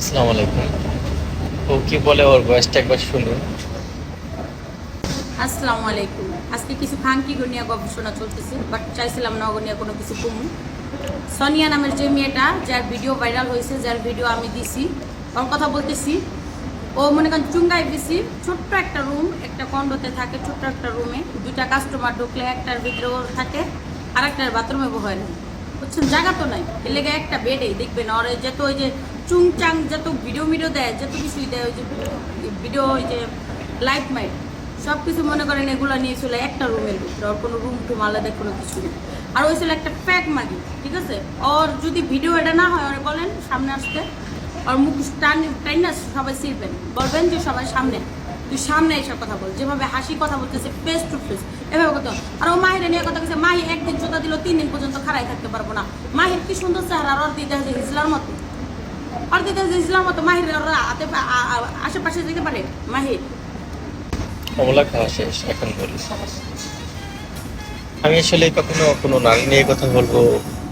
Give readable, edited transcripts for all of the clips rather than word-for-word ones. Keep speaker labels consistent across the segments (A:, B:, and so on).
A: আসসালামু আলাইকুম। ও কি বলে ওর ভয়েসটা একবার শুনুন।
B: আসসালামু আলাইকুম। আজকে কিছু খাঙ্কি গনিয়া গবেষণা চলতেছে, বাট চাইছিলাম না গনিয়া কোনো কিছু কমু। সোনিয়া নামের যে মেয়েটা, যার ভিডিও ভাইরাল হয়েছে, যার ভিডিও আমি দিছি, ওর কথা বলতেছি। ও মনে করেন চুঙ্গাই দিছি, ছোট্ট একটা রুম, একটা কন্ডোতে থাকে, ছোট্ট একটা রুমে দুইটা কাস্টমার ঢুকলে একটার ভিতরে ওর থাকে, আর একটার বাথরুমে বহায় না, বুঝছেন? জায়গা তো নাই, এর লেগে একটা বেডেই দেখবেন। আর যত ওই যে চুংচাং যত ভিডিও দেয়, যত কিছুই দেয়, ওই যে ভিডিও, ওই যে লাইট মাইট সব কিছু মনে করেন এগুলো নিয়ে ছিল একটা রুমের ভিতরে। ওর কোনো রুম টুম আলাদা কোনো কিছু নেই। আর ওই ছিল একটা প্যাক মাগি, ঠিক আছে? ওর যদি ভিডিও এটা না হয়, ওরা বলেন সামনে আসতে, ওর মুখ টাইন না সবাই চিরবেন, বলবেন যে সবাই সামনে, তুই সামনে এসে কথা বল, যেভাবে হাসি কথা বলতেছে ফেস টু ফেস, এভাবে কথা। আর ও মাহিরে নিয়ে কথা বলছে, মাহি একদিন জোতা দিল 3 দিন পর্যন্ত খাড়াই থাকতে পারবো না। মাহির কি সুন্দর চেহারা, আর ওর দিতে হচ্ছে হিজলার মতো, আর দিতে হচ্ছে হিজলার মতো। মাহির ওরা আশেপাশে যেতে পারে মাহির।
A: কমলা খাওয়া শেষ, এখন বলি। আমি আসলে কখনো কোনো নারী নিয়ে কথা বলবো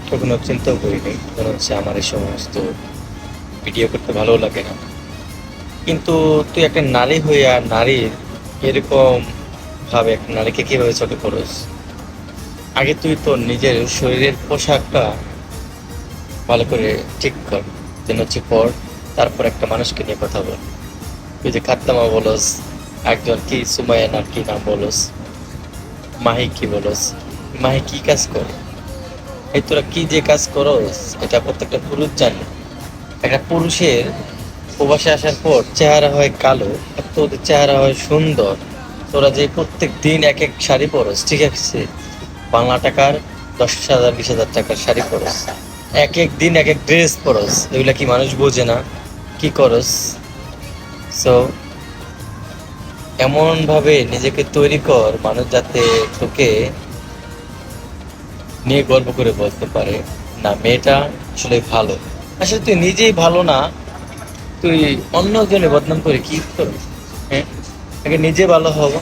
A: কখনো চিন্তাও করিনি, কারণ হচ্ছে আমার এই সমস্ত ভিডিও করতে ভালো লাগে না। কিন্তু তুই একটা নারী হয়ে আর নারীর এরকম ভাবে একটা নারীকে কিভাবে ছোট করস? আগে তুই তোর নিজের শরীরের পোশাকটা ভালো করে ঠিক কর, যেন হচ্ছে পর, তারপর একটা মানুষকে নিয়ে কথা বল। তুই যে খাদ্দামা বলস, একজন কি সুমাইয়া নাম কি নাম বলস, মাহি কি বলস, মাহি কি কাজ করে? এই তোরা কি যে কাজ করস এটা প্রত্যেকটা পুরুষ জানে। একটা পুরুষের প্রবাসে আসার পর চেহারা হয় কালো, আর তোদের চেহারা হয় সুন্দর। তোরা যে প্রত্যেক দিন এক এক শাড়ি পরস, ঠিক আছে, বাংলা টাকার 10,000 20,000 টাকার শাড়ি পরস, এক এক দিন এক এক ড্রেস পরস, এগুলা কি মানুষ বোঝে না? কি করস? সো এমন ভাবে নিজেকে তৈরি কর মানুষ যাতে তোকে নিয়ে গর্ব করে বলতে পারে না মেয়েটা আসলে ভালো। আসলে তুই নিজেই ভালো না, তুই অন্যজনে বদনাম করে কি করবি? হ্যাঁ, আগে নিজে ভালো হব।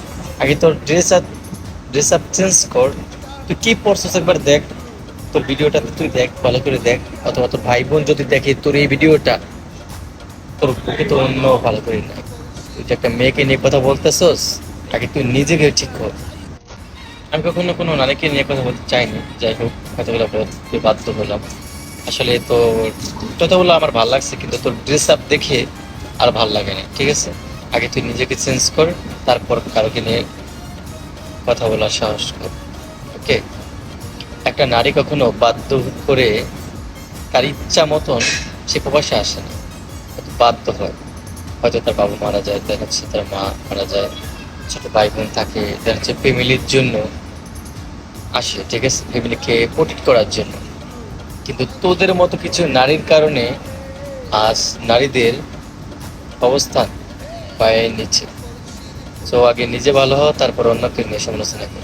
A: আগে তোর ড্রেস আপ চেঞ্জ কর। তুই কি পড়ছিস একবার দেখ, তোর ভিডিওটাতে তুই দেখ, ভালো করে দেখ। অথবা তোর ভাই বোন যদি দেখে তোর এই ভিডিওটা, তোর বুকে তো অন্য ভালো করে নাই। তুই যে একটা মেয়েকে নিয়ে কথা বলতেছস, আগে তুই নিজেকে ঠিক কর। আমি কখনো কোনো নারীকে নিয়ে কথা বলতে চাইনি, যাই হোক কথাগুলো বলতে বাধ্য হলাম। আসলে তো কথাগুলো আমার ভালো লাগছে, কিন্তু তোর ড্রেস আপ দেখে আর ভাল লাগে না, ঠিক আছে? আগে তুই নিজেকে চেঞ্জ কর, তারপর কারোকে নিয়ে কথা বলার সাহস কর। ওকে? একটা নারী কখনো বাধ্য করে তার ইচ্ছা মতন সে প্রবাসে আসে না, হয়তো বাধ্য হয়। হয়তো তার বাবা মারা যায়, দেখা যাচ্ছে তার মা মারা যায়, ছোট ভাই বোন থাকে, দেখা যাচ্ছে ফ্যামিলির জন্য আসে, ঠিক আছে, ফ্যামিলিকে প্রোটেক্ট করার জন্য। কিন্তু তোদের মতো কিছু নারীর কারণে আজ নারীদের অবস্থান পায়ে নিচে। সো আগে নিজে ভালো হও, তারপর অন্যকে নিয়ে সমালোচনা কর।